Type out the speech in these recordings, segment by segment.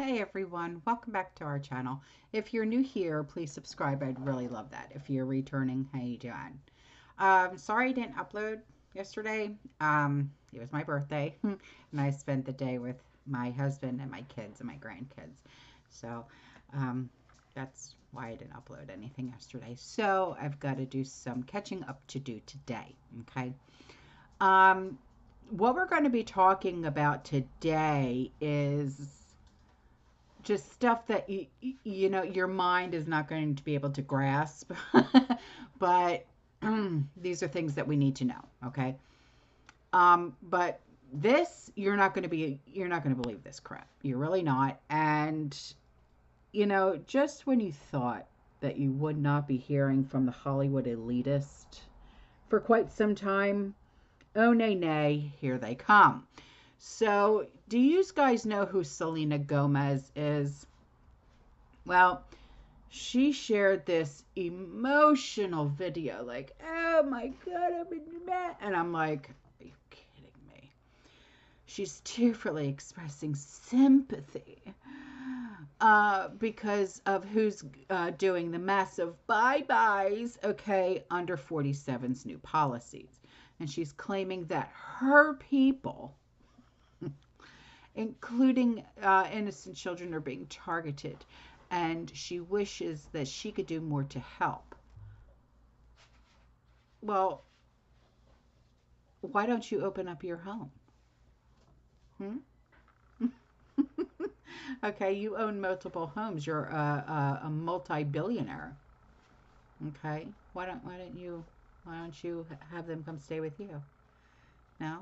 Hey everyone, welcome back to our channel. If you're new here, please subscribe. I'd really love that. If you're returning, how you doing? Sorry I didn't upload yesterday. It was my birthday, and I spent the day with my husband and my kids and my grandkids. So um, that's why I didn't upload anything yesterday. So I've got to do some catching up to do today. Okay. Um, what we're going to be talking about today is just stuff that you know your mind is not going to be able to grasp. But these are things that we need to know. Okay. But this, you're not going to believe this crap. You're really not. And just when you thought that you would not be hearing from the Hollywood elitist for quite some time, oh nay nay, here they come. So do you guys know who Selena Gomez is? Well, she shared this emotional video, like, oh my God, I'm in mad. And I'm like, are you kidding me? She's tearfully expressing sympathy because of who's doing the massive bye-byes, okay, under 47's new policies. And she's claiming that her people, including innocent children, are being targeted, and she wishes that she could do more to help. Well, why don't you open up your home? Hmm? Okay, you own multiple homes. You're a multi-billionaire. Okay, why don't you have them come stay with you? No?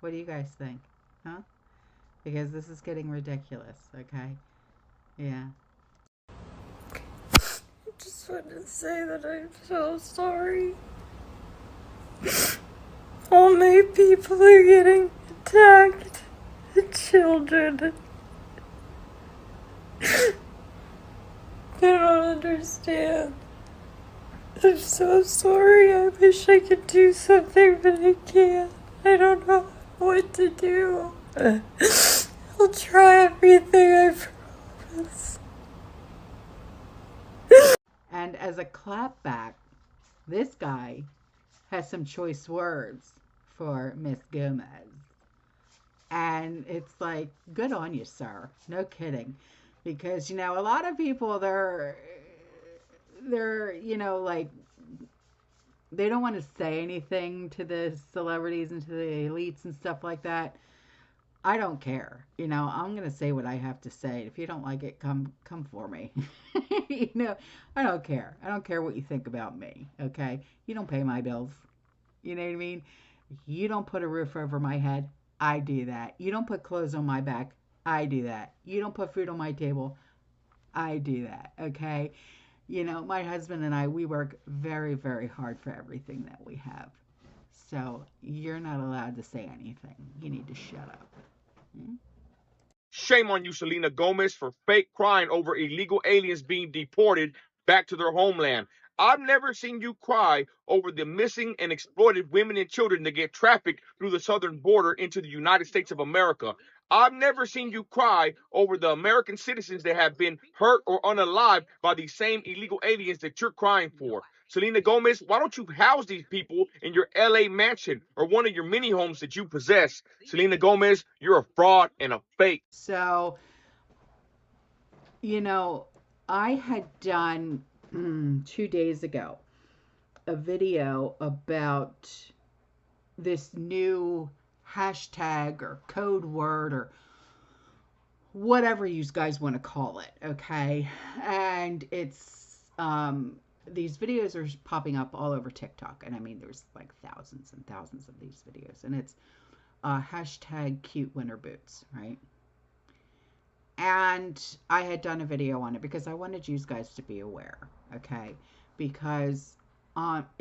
What do you guys think? Huh? Because this is getting ridiculous. Okay. Yeah. I just want to say that I'm so sorry. All my people are getting attacked. The children. They don't understand. I'm so sorry. I wish I could do something, but I can't. I don't know what to do. I'll try everything, I promise. And as a clapback, this guy has some choice words for Miss Gomez. And it's like, good on you, sir. No kidding. Because, a lot of people, they're, like, they don't want to say anything to the celebrities and to the elites and stuff like that. I don't care. I'm going to say what I have to say. If you don't like it, come for me. you know, I don't care. I don't care what you think about me, okay? You don't pay my bills. You know what I mean? You don't put a roof over my head. I do that. You don't put clothes on my back. I do that. You don't put food on my table. I do that, okay? My husband and I, we work very, very hard for everything that we have. So you're not allowed to say anything. You need to shut up. Hmm? Shame on you, Selena Gomez, for fake crying over illegal aliens being deported back to their homeland. I've never seen you cry over the missing and exploited women and children that get trafficked through the southern border into the United States of America. I've never seen you cry over the American citizens that have been hurt or unalived by these same illegal aliens that you're crying for. Selena Gomez, why don't you house these people in your LA mansion or one of your mini homes that you possess? Selena Gomez, you're a fraud and a fake. So, you know, I had done 2 days ago a video about this new hashtag or code word or whatever you guys want to call it, okay? And it's these videos are popping up all over TikTok, and I mean there's like thousands and thousands of these videos, and it's hashtag cute winter boots, right? And I had done a video on it because I wanted you guys to be aware, okay? Because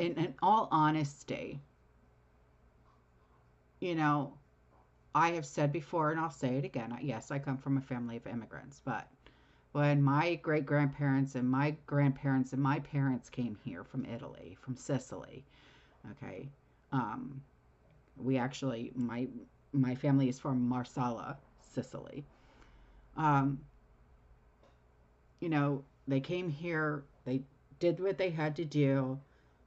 in all honesty, you know, I have said before, and I'll say it again. Yes, I come from a family of immigrants, but when my great grandparents and my grandparents and my parents came here from Italy, from Sicily, okay, um, we actually my family is from Marsala, Sicily. Um, they came here, they did what they had to do.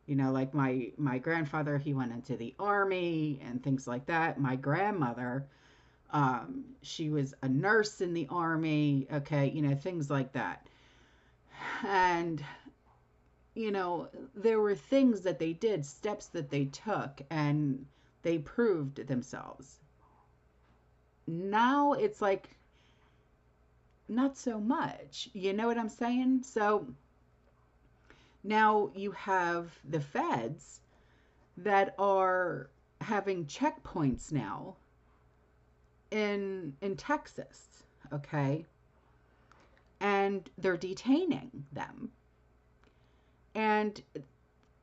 Like my grandfather, he went into the army and things like that. My grandmother, she was a nurse in the army, okay, things like that. And there were things that they did, steps that they took, and they proved themselves. Now it's like not so much. You know what I'm saying? So now you have the feds that are having checkpoints now in Texas, okay? And they're detaining them. And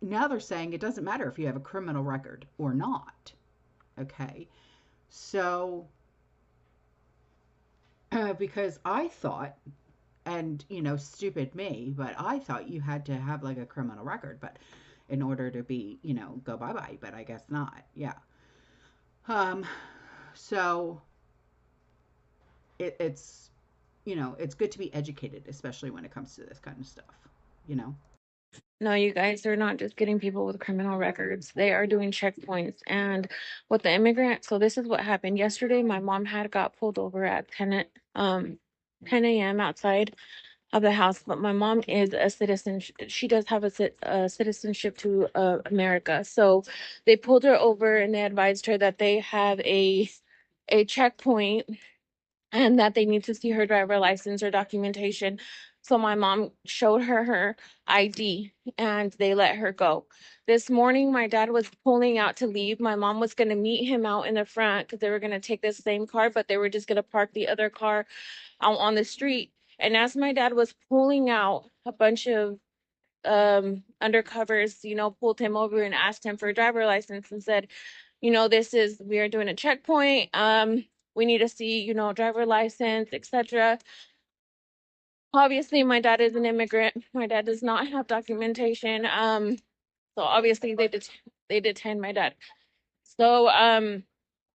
now they're saying it doesn't matter if you have a criminal record or not, okay? So because I thought, and stupid me, but I thought you had to have like a criminal record, but in order to be, go bye bye, but I guess not. Yeah. Um, so it's it's good to be educated, especially when it comes to this kind of stuff. You know. No, you guys, they're not just getting people with criminal records. They are doing checkpoints. And with the immigrant, so this is what happened. Yesterday, my mom had got pulled over at 10 a.m. outside of the house, but my mom is a citizen. She does have a citizenship to America. So they pulled her over and they advised her that they have a checkpoint and that they need to see her driver license or documentation. So my mom showed her her ID and they let her go. This morning, my dad was pulling out to leave. My mom was going to meet him out in the front because they were going to take the same car, but they were just going to park the other car out on the street. And as my dad was pulling out, a bunch of undercovers, pulled him over and asked him for a driver license and said, we are doing a checkpoint. We need to see, driver license, etc. Obviously, my dad is an immigrant. My dad does not have documentation. So obviously they detained my dad. So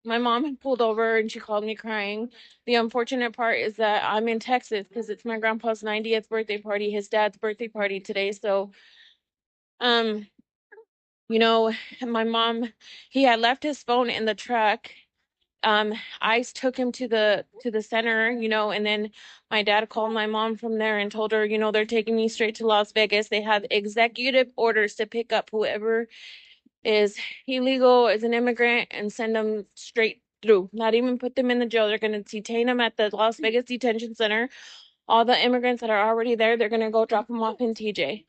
my mom had pulled over and she called me crying. The unfortunate part is that I'm in Texas because it's my grandpa's 90th birthday party, his dad's birthday party today. So um, you know, my mom, he had left his phone in the truck. I took him to the center, and then my dad called my mom from there and told her, they're taking me straight to Las Vegas. They have executive orders to pick up whoever is illegal, is an immigrant, and send them straight through. Not even put them in the jail. They're going to detain them at the Las Vegas detention center. All the immigrants that are already there, they're going to go drop them off in TJ.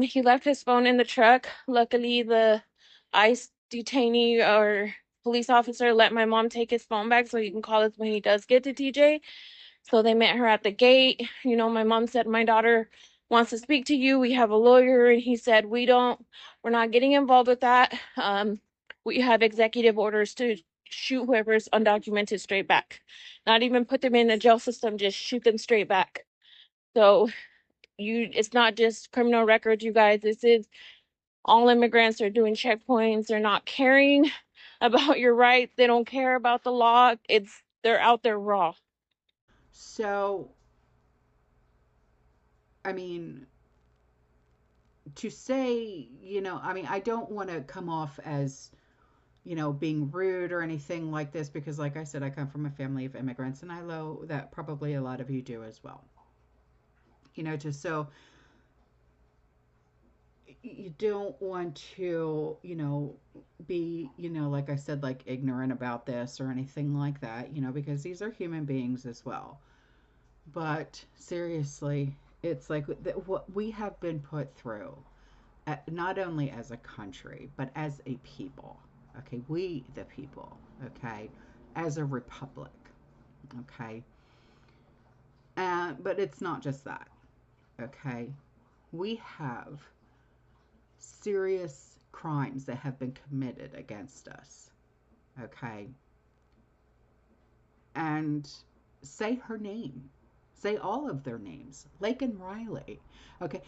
He left his phone in the truck. Luckily, the ICE detainee or police officer let my mom take his phone back so he can call us when he does get to TJ. So they met her at the gate. My mom said, my daughter wants to speak to you. We have a lawyer. And he said, we're not getting involved with that. We have executive orders to shoot whoever's undocumented straight back. Not even put them in the jail system, just shoot them straight back. So it's not just criminal records, you guys. This is all immigrants are doing checkpoints. They're not caring about your rights. They don't care about the law. They're out there raw. So, I mean, to say, I mean, I don't want to come off as, being rude or anything like this because, like I said, I come from a family of immigrants and I know that probably a lot of you do as well. Just so you don't want to, be, like I said, like ignorant about this or anything like that, because these are human beings as well. But seriously, it's like what we have been put through, not only as a country, but as a people. Okay, we the people, okay, as a republic, okay. But it's not just that, okay. We have serious crimes that have been committed against us, okay. And say her name, say all of their names, Lake and Riley, okay.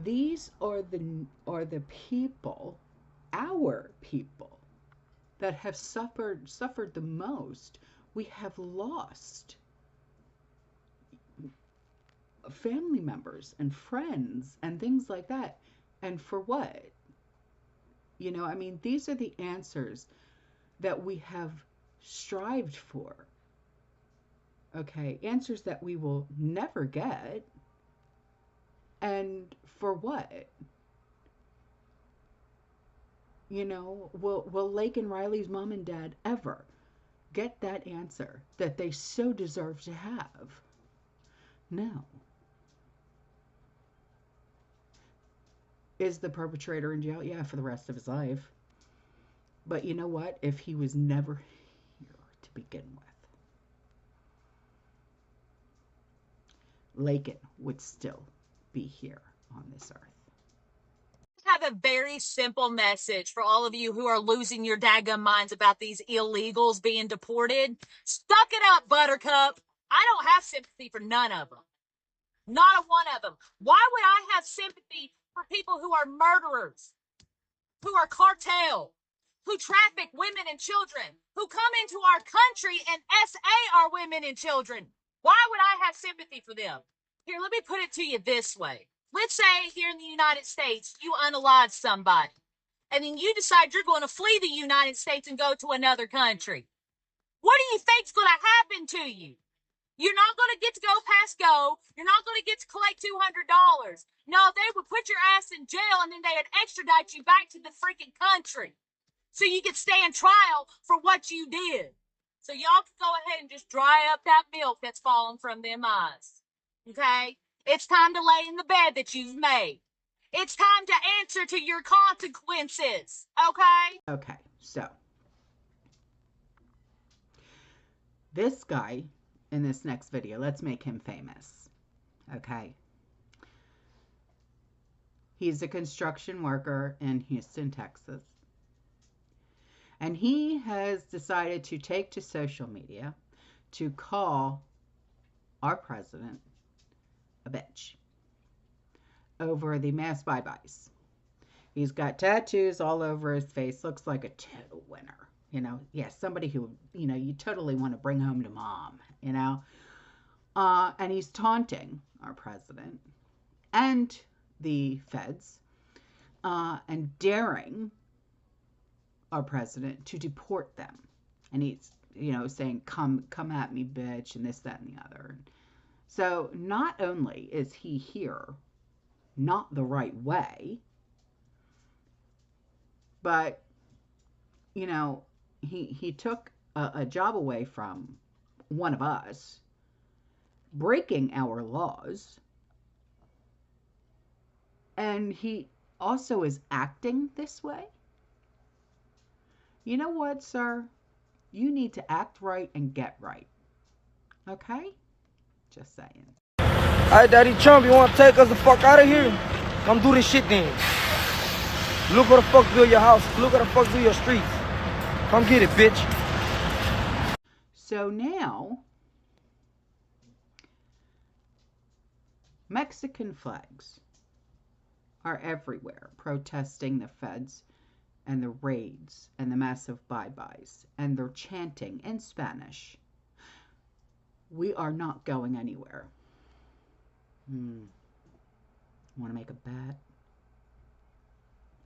These are the people, our people, that have suffered the most. We have lost family members and friends and things like that. And for what? I mean, these are the answers that we have strived for. Okay, answers that we will never get. And for what? Will Lake and Riley's mom and dad ever get that answer that they so deserve to have? No. Is the perpetrator in jail? Yeah, for the rest of his life. But you know what? If he was never here to begin with, Lakin would still be here on this earth. I have a very simple message for all of you who are losing your daggum minds about these illegals being deported. Suck it up, Buttercup. I don't have sympathy for none of them. Not a one of them. Why would I have sympathy for people who are murderers, who are cartel, who traffic women and children, who come into our country and SA our women and children? Why would I have sympathy for them? Here, let me put it to you this way. Let's say here in the United States, you unalive somebody, and then you decide you're going to flee the United States and go to another country. What do you think's going to happen to you? You're not going to get to go past go. You're not going to get to collect $200. No, they would put your ass in jail, and then they would extradite you back to the freaking country so you could stand trial for what you did. So y'all can go ahead and just dry up that milk that's falling from them eyes. Okay? It's time to lay in the bed that you've made. It's time to answer to your consequences. Okay? Okay, so this guy in this next video, let's make him famous. Okay? He's a construction worker in Houston, Texas. And he has decided to take to social media to call our president a bitch over the mass bye-byes. He's got tattoos all over his face, looks like a total winner. Somebody who, you totally want to bring home to mom, and he's taunting our president and the feds and daring our president to deport them. And he's, saying, come at me, bitch, and this, that, and the other. So not only is he here not the right way, but, he took a job away from one of us, breaking our laws, and he also is acting this way. You know what, sir? You need to act right and get right. Okay? Just saying. Alright, Daddy Trump, you want to take us the fuck out of here? Come do this shit then. Look what the fuck do your house. Look what the fuck do your streets. Come get it, bitch. So now, Mexican flags are everywhere, protesting the feds and the raids and the massive bye-byes. And they're chanting in Spanish, "We are not going anywhere." Want to make a bet?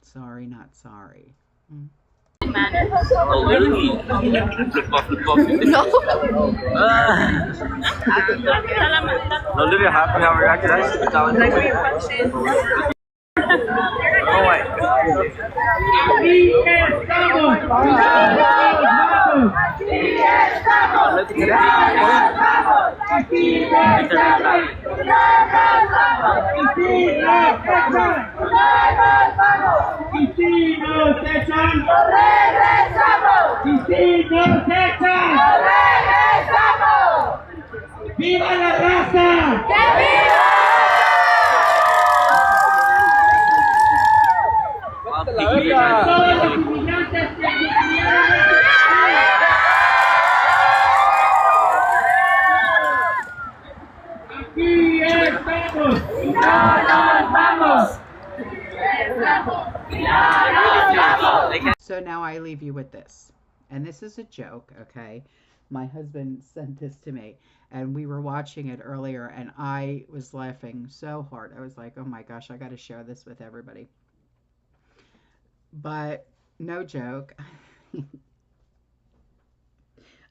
Sorry, not sorry. Oh, really? No. No, literally half an hour after that. Oh my God. ¡Viva la raza! ¡Que viva! Todos los inmigrantes que aquí estamos y no nos vamos. So now I leave you with this. And this is a joke, okay? My husband sent this to me, and we were watching it earlier, and I was laughing so hard. I was like, oh my gosh, I got to share this with everybody. But no joke,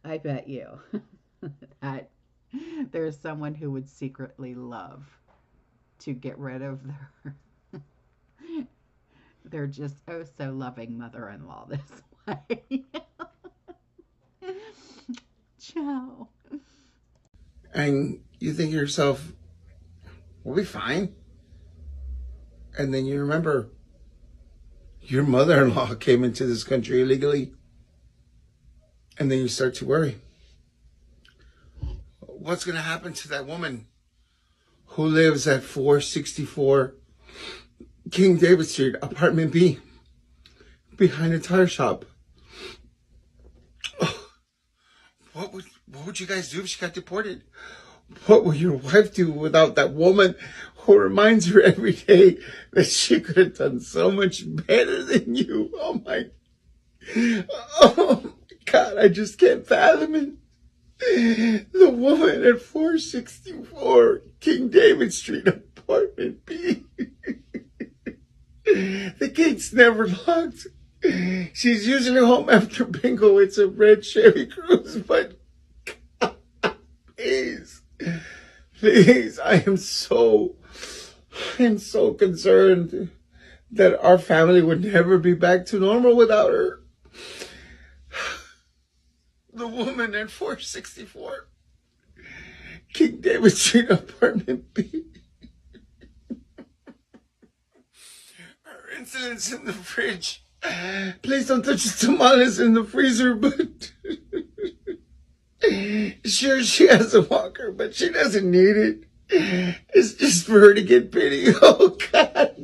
I bet you that there's someone who would secretly love to get rid of their just oh so loving mother-in-law this way. Ciao. And you think to yourself, we'll be fine. And then you remember your mother-in-law came into this country illegally. And then you start to worry. What's going to happen to that woman who lives at 464 King David Street, apartment B, behind a tire shop? Oh, what would you guys do if she got deported? What will your wife do without that woman who reminds her every day that she could have done so much better than you? Oh my God, I just can't fathom it. The woman at 464 King David Street, apartment B. The gate's never locked. She's usually home after bingo. It's a red Chevy Cruze, but please, I am so concerned that our family would never be back to normal without her. The woman at 464 King David Street, apartment B. Her incidents in the fridge. Please don't touch the tamales in the freezer, but sure, she has a walker, but she doesn't need it. It's just for her to get pity. Oh, God.